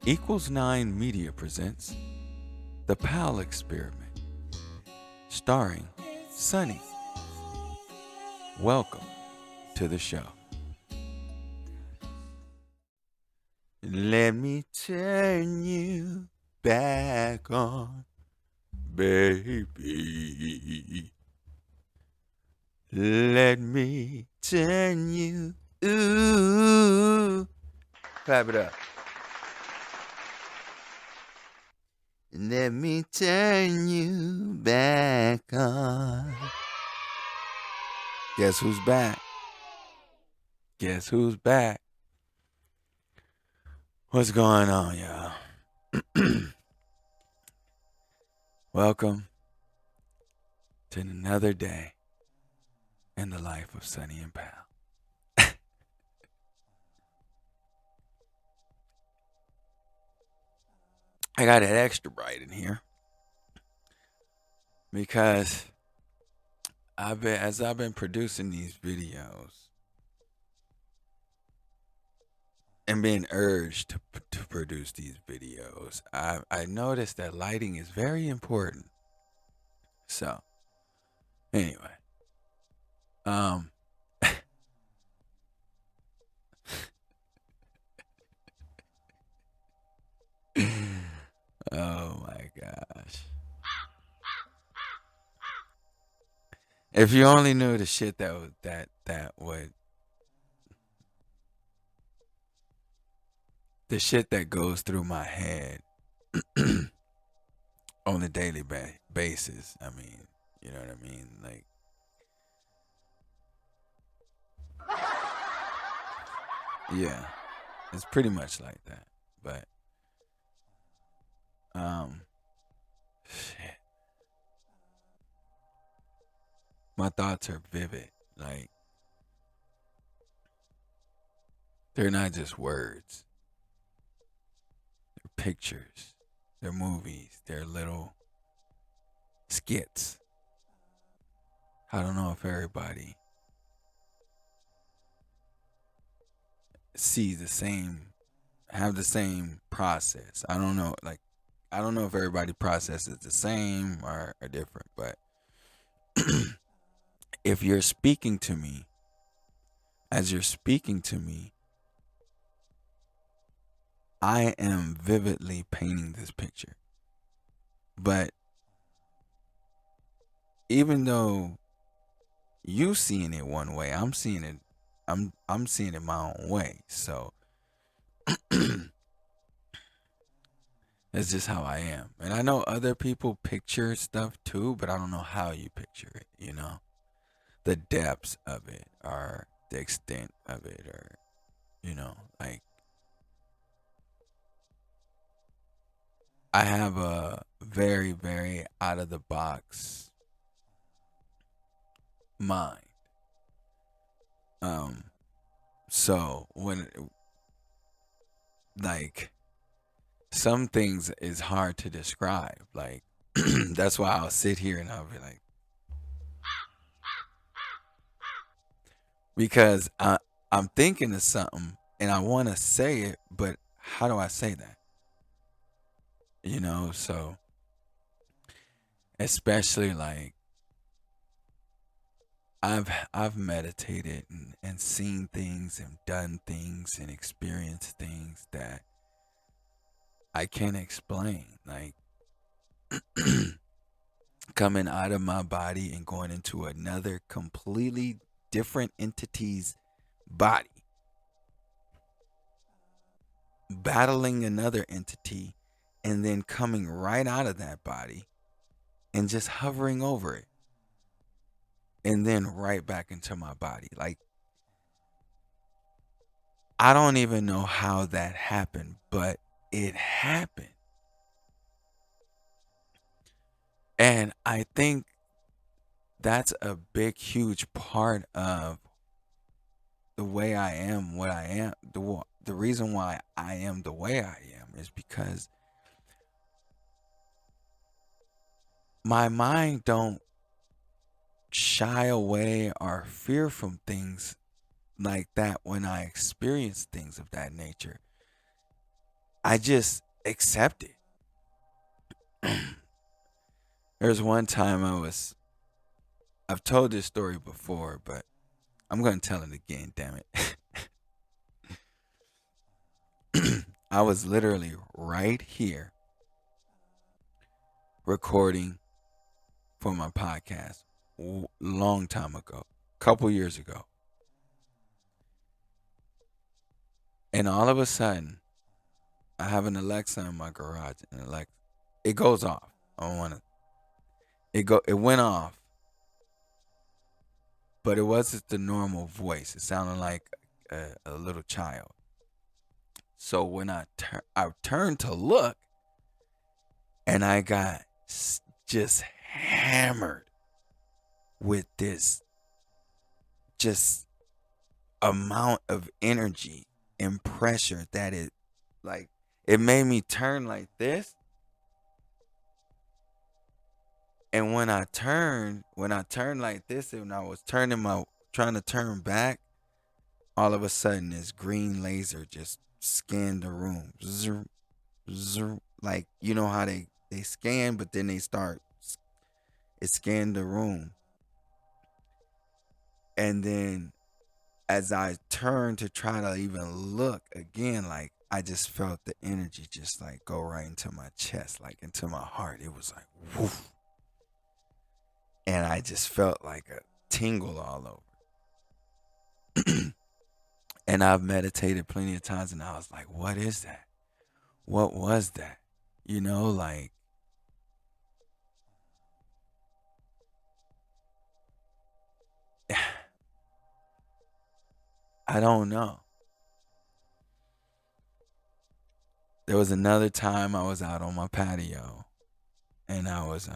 Equals 9 Media presents The P.A.L.L E Experiment, starring Sunny. Welcome to the show. Let me turn you back on, baby. Let me turn you. Ooh. Clap it up. Let me turn you back on. Guess who's back? Guess who's back? What's going on, y'all? Welcome to another day in the life of Sunny and P.A.L.L.E. I got it extra bright in here because as I've been producing these videos and being urged to produce these videos, I noticed that lighting is very important. So, anyway, um, oh my gosh. If you only knew the shit that would the shit that goes through my head on a daily basis. I mean, you know what I mean? Like, yeah, it's pretty much like that. But, shit, my thoughts are vivid. Like, they're not just words. They're pictures. They're movies. They're little skits. I don't know if everybody sees have the same process. I don't know. Like, I don't know if everybody processes the same or different, but if you're speaking to me, as you're speaking to me, I am vividly painting this picture. But even though you seeing it one way, I'm seeing it my own way. So that's just how I am. And I know other people picture stuff too, but I don't know how you picture it, you know? The depths of it or the extent of it or like I have a very, very out of the box mind. Um so when like some things is hard to describe. Like that's why I'll sit here and I'll be like because I'm thinking of something and I want to say it, but how do I say that? So especially like I've meditated and seen things and done things and experienced things that I can't explain. Like coming out of my body and going into another completely different entity's body, battling another entity, and then coming right out of that body and just hovering over it, and then right back into my body. Like, I don't even know how that happened, but it happened. And I think that's a big, huge part of the way I am, what I am. The reason why I am the way I am is because my mind don't shy away or fear from things like that when I experience things of that nature. I just accept it. There's one time I've told this story before, but I'm going to tell it again, damn it. I was literally right here recording for my podcast long time ago, couple years ago. And all of a sudden, I have an Alexa in my garage, and it goes off. I don't want to. It went off, but it wasn't the normal voice. It sounded like a little child. So when I turned to look, and I got just hammered with this just amount of energy and pressure that like it made me turn like this. And when I turned like this, and I was trying to turn back, all of a sudden this green laser just scanned the room. Zzz, zzz, like you know how they scan, but then it scanned the room. And then as I turned to try to even look again, like I just felt the energy just like go right into my chest, like into my heart. It was like woof. And I just felt like a tingle all over. And I've meditated plenty of times, and I was like, what is that? What was that? Like, I don't know. There was another time I was out on my patio, and I was,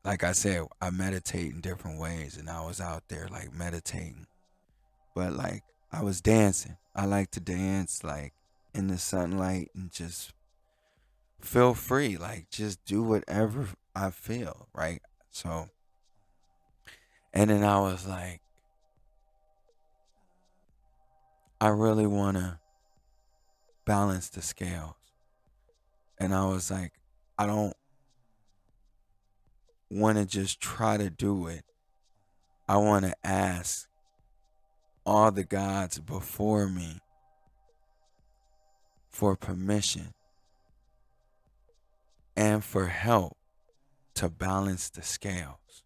like I said, I meditate in different ways, and I was out there like meditating, but like I was dancing. I like to dance like in the sunlight and just feel free, like just do whatever I feel, right? So, and then I was like, I really want to balance the scales. And I was like, I don't want to just try to do it. I want to ask all the gods before me for permission and for help to balance the scales.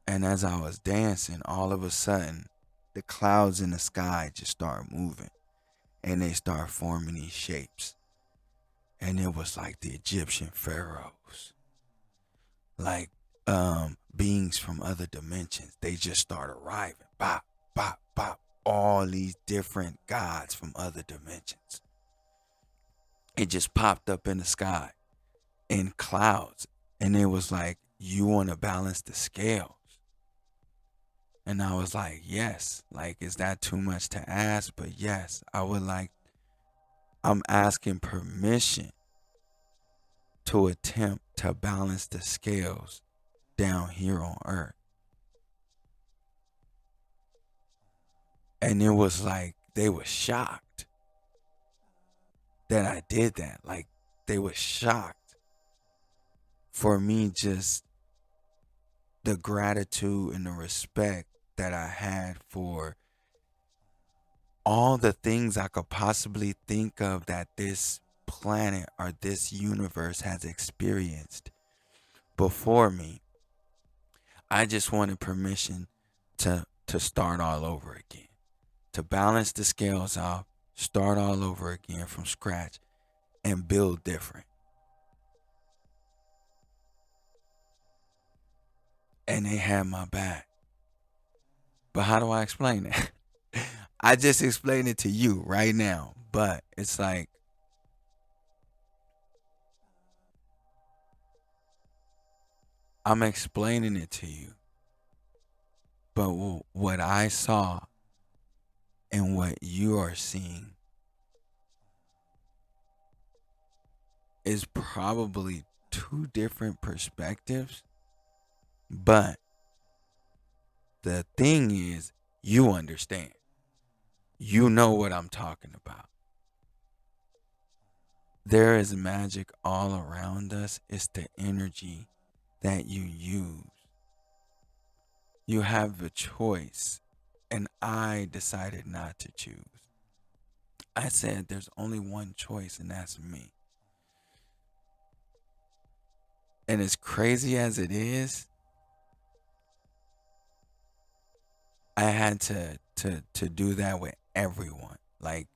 And as I was dancing, all of a sudden, the clouds in the sky just start moving, and they start forming these shapes. And it was like the Egyptian pharaohs, like beings from other dimensions. They just start arriving. Bop, bop, bop. All these different gods from other dimensions. It just popped up in the sky in clouds. And it was like, you want to balance the scales? And I was like, yes. Like, is that too much to ask? But yes, I'm asking permission to attempt to balance the scales down here on earth. And it was like they were shocked that I did that. Like, they were shocked for me, just the gratitude and the respect that I had for all the things I could possibly think of that this planet or this universe has experienced before me. I just wanted permission to start all over again, to balance the scales off, start all over again from scratch, and build different. And they had my back. But how do I explain that? I just explained it to you right now, but it's like I'm explaining it to you. But what I saw and what you are seeing is probably two different perspectives. But the thing is, you understand. You know what I'm talking about. there is magic all around us. It's the energy that you use. You have a choice. And I decided not to choose. I said there's only one choice, and that's me. And as crazy as it is, I had to do that with everyone. Like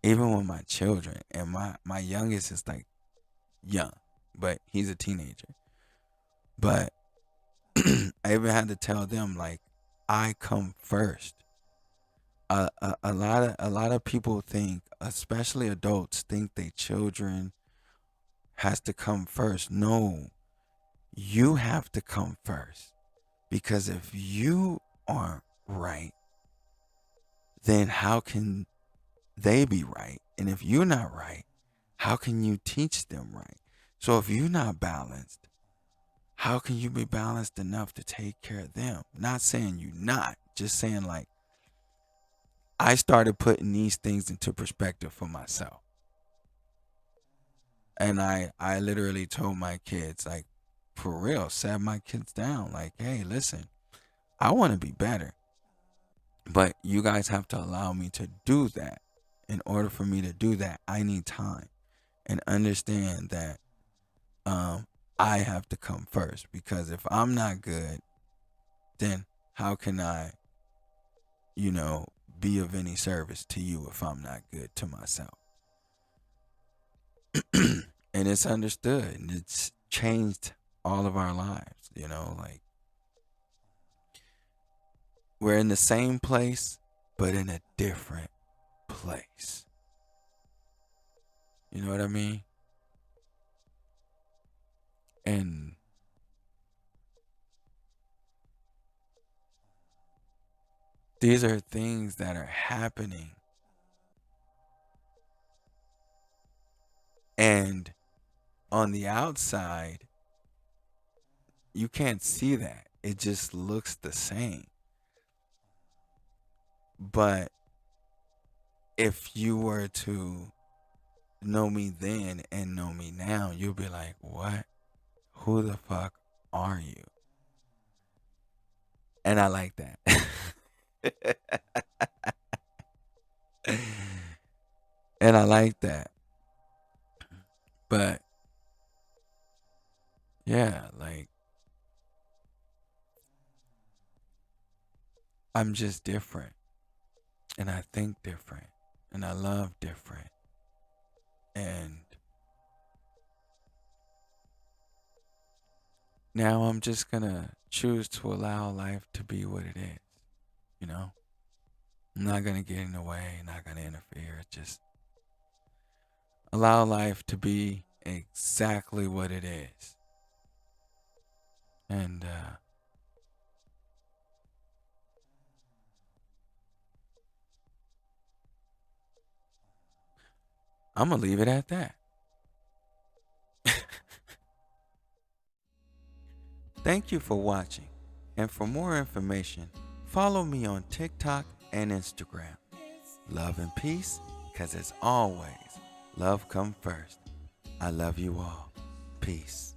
even with my children. And my youngest is like young, but he's a teenager. But I even had to tell them like I come first. A lot of people think, especially adults, think their children has to come first. No, you have to come first because if you aren't right, then how can they be right? And if you're not right, how can you teach them right? So if you're not balanced, how can you be balanced enough to take care of them? Not saying you not, just saying like I started putting these things into perspective for myself. And I literally told my kids like for real, sat my kids down like, "Hey, listen, I want to be better, but you guys have to allow me to do that. In order for me to do that, I need time and understand that um I have to come first because if I'm not good, then how can I, you know, be of any service to you if I'm not good to myself?" And it's understood and it's changed all of our lives, like we're in the same place but in a different place. You know what I mean? And these are things that are happening, and on the outside you can't see that. It just looks the same. But if you were to know me then and know me now, you'll be like, "What? Who the fuck are you?" And I like that. And I like that. But yeah, like I'm just different and I think different and I love different. And now I'm just gonna choose to allow life to be what it is, you know? I'm not gonna get in the way, not gonna interfere. Just allow life to be exactly what it is. And I'm gonna leave it at that. Thank you for watching. And for more information, follow me on TikTok and Instagram. Love and peace, because as always, love come first. I love you all. Peace.